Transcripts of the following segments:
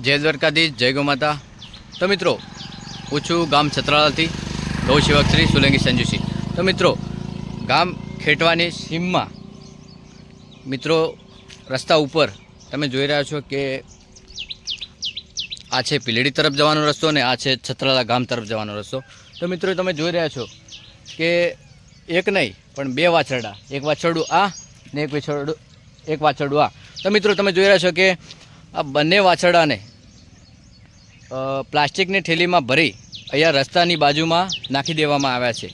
જય દ્વારકાધીશ, જય ગૌ માતા। તો મિત્રો, હું છું ગામ છત્રાલાથી ગૌ સેવક શ્રી સોલંકી સંજુસિંહ। તો મિત્રો, ગામ ખેટવાની સીમમાં મિત્રો રસ્તા ઉપર તમે જોઈ રહ્યા છો કે આ છે પીલેડી તરફ જવાનો રસ્તો અને આ છે છત્રાલા ગામ તરફ જવાનો રસ્તો। તો મિત્રો, તમે જોઈ રહ્યા છો કે એક નહીં પણ બે વાછરડા, એક વાછરડું આ ને એક વાછરડું આ। તો મિત્રો, તમે જોઈ રહ્યા છો કે આ બંને વાછરડાને પ્લાસ્ટિકની થેલીમાં ભરી અહીંયા રસ્તાની બાજુમાં નાખી દેવામાં આવ્યા છે।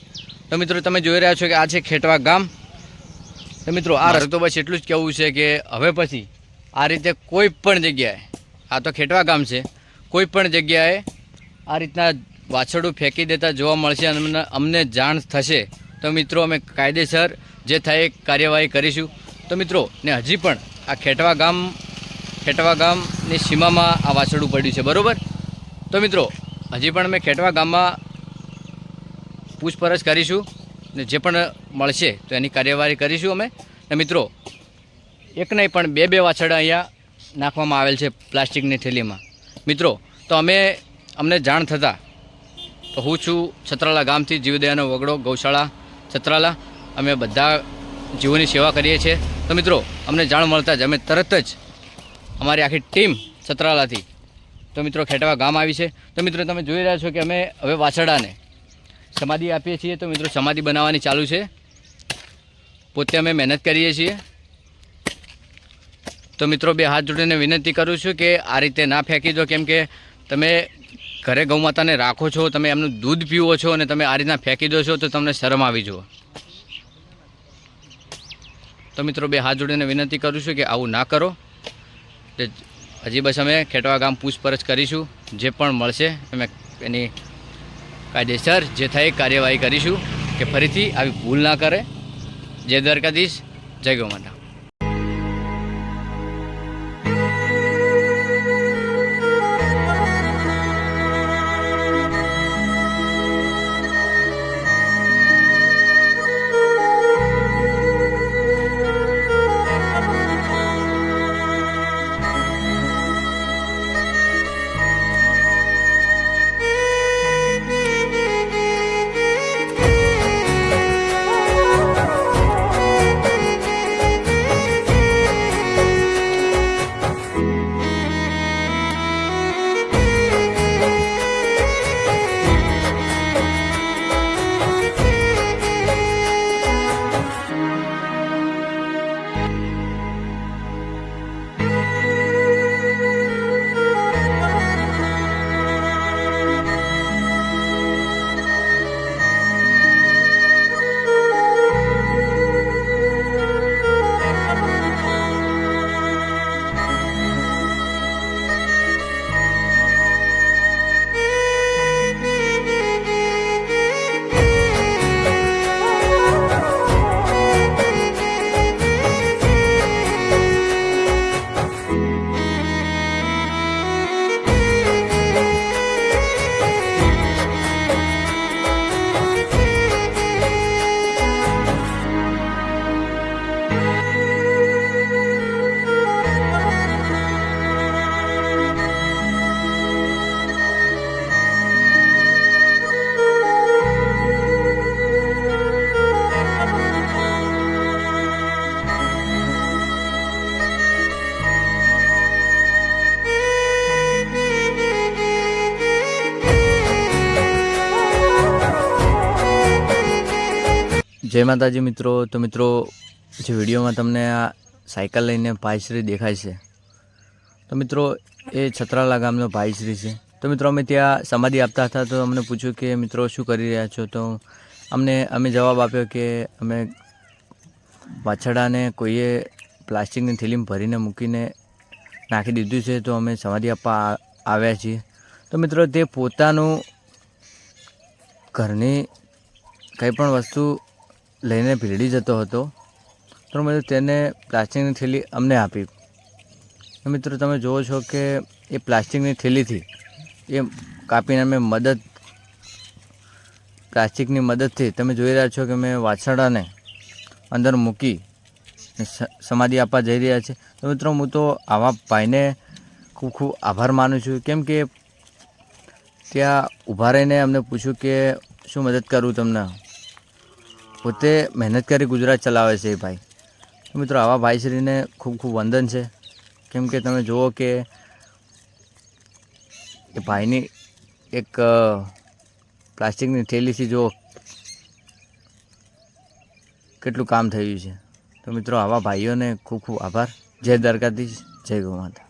તો મિત્રો, તમે જોઈ રહ્યા છો કે આ છે ખેટવા ગામ। તો મિત્રો, આ રસ્તો બસ એટલું જ કહેવું છે કે હવે પછી આ રીતે કોઈ પણ જગ્યાએ, આ તો ખેટવા ગામ છે, કોઈ પણ જગ્યાએ આ રીતના વાછરડું ફેંકી દેતા જોવા મળશે અને અમને જાણ થશે તો મિત્રો અમે કાયદેસર જે થાય કાર્યવાહી કરીશું। તો મિત્રો, ને હજી પણ આ ખેટવા ગામની સીમામાં આ વાછરડું પડ્યું છે, બરાબર। તો મિત્રો, હજી પણ અમે ખેટવા ગામમાં પૂછપરછ કરીશું ને જે પણ મળશે તો એની કાર્યવાહી કરીશું અમે। ને મિત્રો, એક નહીં પણ બે વાછરડા અહીંયા નાખવામાં આવેલ છે પ્લાસ્ટિકની થેલીમાં। મિત્રો, તો અમને જાણ થતાં તો હું છું છત્રાલા ગામથી જીવદયાનો વગડો ગૌશાળા છત્રાલા, અમે બધા જીવોની સેવા કરીએ છીએ। તો મિત્રો, અમને જાણ મળતા જ અમે તરત જ અમારી આખી ટીમ છત્રાલાથી તો મિત્રો ખેટવા ગામ આવી છે। તો મિત્રો, તમે જોઈ રહ્યા છો કે અમે હવે વાછરડાને સમાધિ આપીએ છીએ। તો મિત્રો, સમાધિ બનાવવાની ચાલુ છે, પોતે અમે મહેનત કરીએ છીએ। તો મિત્રો, બે હાથ જોડીને વિનંતી કરું છું કે આ રીતે ના ફેંકી દો, કેમ કે તમે ઘરે ગૌમાતાને રાખો છો, તમે એમનું દૂધ પીવો છો અને તમે આ રીતના ફેંકી દો છો તો તમને શરમ આવી જુઓ। તો મિત્રો, બે હાથ જોડીને વિનંતી કરું છું કે આવું ના કરો। હજી બસ અમે ખેટવા ગામ પૂછપરછ કરીશું, જે પણ મળશે અમે એની કાયદેસર જે થાય કાર્યવાહી કરીશું કે ફરીથી આવી ભૂલ ના કરે। જય દ્વારકાધીશ, જય ગૌ માતા। જય માતાજી મિત્રો। તો મિત્રો, જે વિડીયોમાં તમને આ સાયકલ લઈને ભાઈશ્રી દેખાય છે, તો મિત્રો એ છત્રાલા ગામનો ભાઈશ્રી છે। તો મિત્રો, અમે ત્યાં સમાધિ આપતા હતા તો અમને પૂછ્યું કે મિત્રો શું કરી રહ્યા છો? તો અમે જવાબ આપ્યો કે અમે વાછરડાને કોઈએ પ્લાસ્ટિકની થેલીમાં ભરીને મૂકીને નાખી દીધું છે, તો અમે સમાધિ આપવા આવ્યા છીએ। તો મિત્રો, તે પોતાનું ઘરની કંઈ પણ વસ્તુ લઈને ભીડી જતો હતો, તો મેં તેને પ્લાસ્ટિકની થેલી અમને આપી। મિત્રો, તમે જુઓ છો કે એ પ્લાસ્ટિકની થેલીથી એ કાપીને અમે પ્લાસ્ટિકની મદદથી તમે જોઈ રહ્યા છો કે મેં વાછરડાને અંદર મૂકી સમાધિ આપવા જઈ રહ્યા છે। તો મિત્રો, હું તો આવા ભાઈને ખૂબ ખૂબ ખૂબ આભાર માનું છું, કેમ કે ત્યાં ઊભા રહીને અમને પૂછ્યું કે શું મદદ કરું તમને. પોતે મહેનત કરી ગુજરાત ચલાવે છે એ ભાઈ. તો મિત્રો આવા ભાઈશ્રીને ખૂબ ખૂબ વંદન છે, કેમ કે તમે જુઓ કે એ ભાઈની એક પ્લાસ્ટિકની થેલીથી જુઓ કેટલું કામ થયું છે. તો મિત્રો આવા ભાઈઓને ખૂબ ખૂબ આભાર. જય દ્વારકાધીશ, જય ગૌ માતા.